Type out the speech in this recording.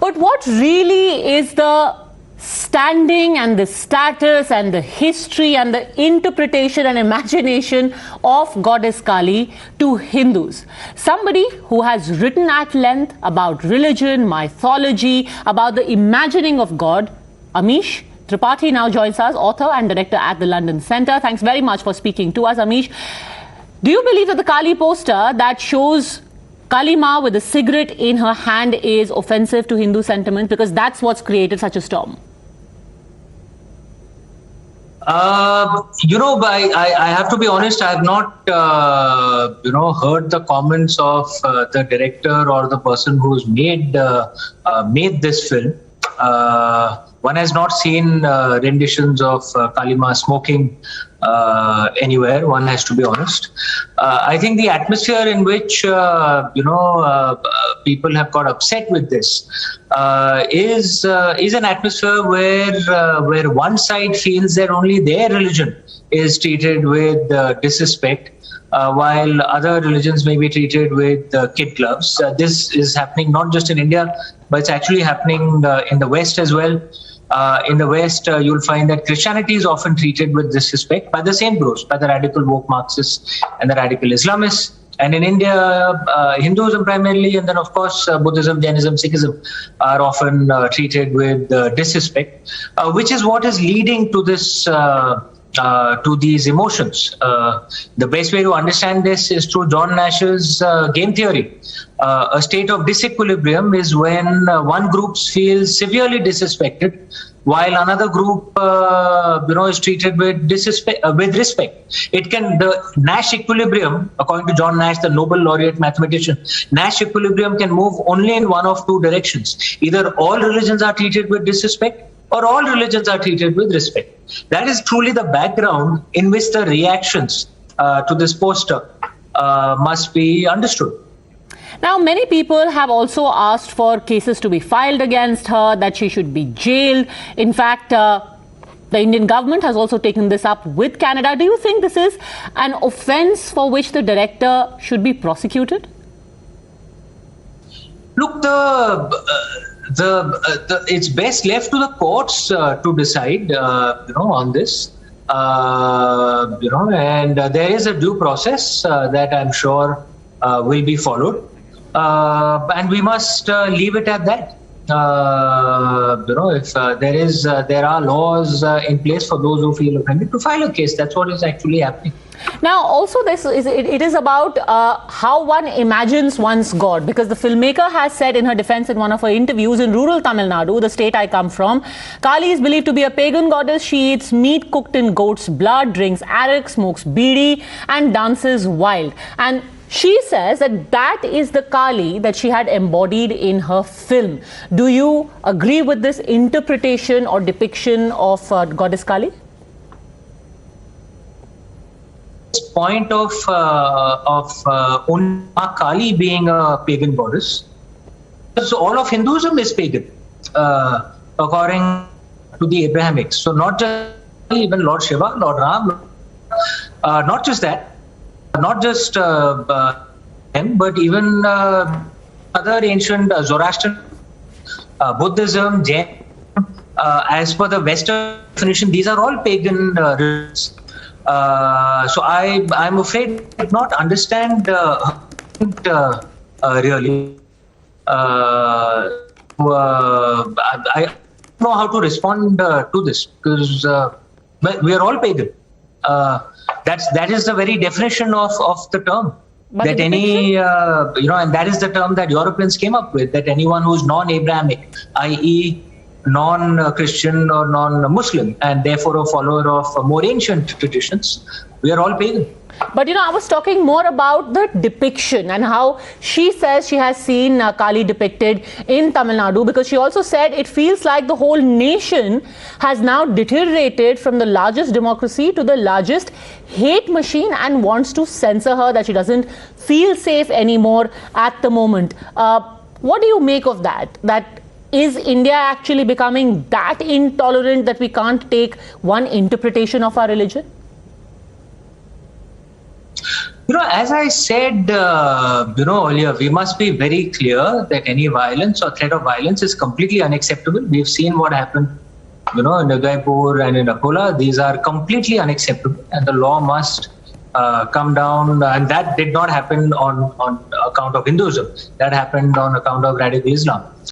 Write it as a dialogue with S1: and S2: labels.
S1: But what really is the standing and the status and the history and the interpretation and imagination of Goddess Kali to Hindus? Somebody who has written at length about religion, mythology, about the imagining of God, Amish Tripathi now joins us, author and director at the London Centre. Thanks very much for speaking to us, Amish. Do you believe that the Kali poster that shows Kali Ma with a cigarette in her hand is offensive to Hindu sentiment, because that's what's created such a storm?
S2: I have to be honest, I have not, heard the comments of the director or the person who's made this film. One has not seen renditions of Kali Ma smoking anywhere, one has to be honest. I think the atmosphere in which, people have got upset with this is an atmosphere where one side feels that only their religion is treated with disrespect, while other religions may be treated with kid gloves. This is happening not just in India, but it's actually happening in the West as well. In the West, you'll find that Christianity is often treated with disrespect by the same groups, by the radical woke Marxists and the radical Islamists. And in India, Hinduism primarily, and then of course Buddhism, Jainism, Sikhism are often treated with disrespect, which is what is leading to this. To these emotions. The best way to understand this is through John Nash's game theory. A state of disequilibrium is when one group feels severely disrespected, while another group, is treated with respect. The Nash equilibrium, according to John Nash, the Nobel laureate mathematician, Nash equilibrium can move only in one of two directions. Either all religions are treated with disrespect, or all religions are treated with respect. That is truly the background in which the reactions to this poster must be understood.
S1: Now, many people have also asked for cases to be filed against her, that she should be jailed. In fact, the Indian government has also taken this up with Canada. Do you think this is an offence for which the director should be prosecuted?
S2: Look, it's best left to the courts to decide, on this. And there is a due process that I'm sure will be followed, and we must leave it at that. If there are laws in place for those who feel offended to file a case. That's what is actually happening.
S1: Now, also it is about how one imagines one's God, because the filmmaker has said in her defense in one of her interviews, in rural Tamil Nadu, the state I come from, Kali is believed to be a pagan goddess. She eats meat cooked in goat's blood, drinks arak, smokes bidi, and dances wild. And she says that is the Kali that she had embodied in her film. Do you agree with this interpretation or depiction of Goddess Kali?
S2: This point of Kali being a pagan goddess, so all of Hinduism is pagan, according to the Abrahamics. So not just even Lord Shiva, Lord Ram, not just that. Not just them, but even other ancient Zoroastrian, Buddhism, Jain. As per the Western definition, these are all pagan religions. So I'm afraid I did not understand really. I don't know how to respond to this, because we are all pagan. That is the very definition of the term.
S1: But
S2: that any, and that is the term that Europeans came up with, that anyone who's non-Abrahamic, i.e. non-Christian or non-Muslim, and therefore a follower of more ancient traditions, we are all pagan.
S1: But I was talking more about the depiction and how she says she has seen Kali depicted in Tamil Nadu, because she also said it feels like the whole nation has now deteriorated from the largest democracy to the largest hate machine and wants to censor her, that she doesn't feel safe anymore at the moment. What do you make of that? That is India actually becoming that intolerant that we can't take one interpretation of our religion?
S2: As I said, earlier, we must be very clear that any violence or threat of violence is completely unacceptable. We've seen what happened, in Udaipur and in Akola. These are completely unacceptable, and the law must come down. And that did not happen on account of Hinduism. That happened on account of radical Islam.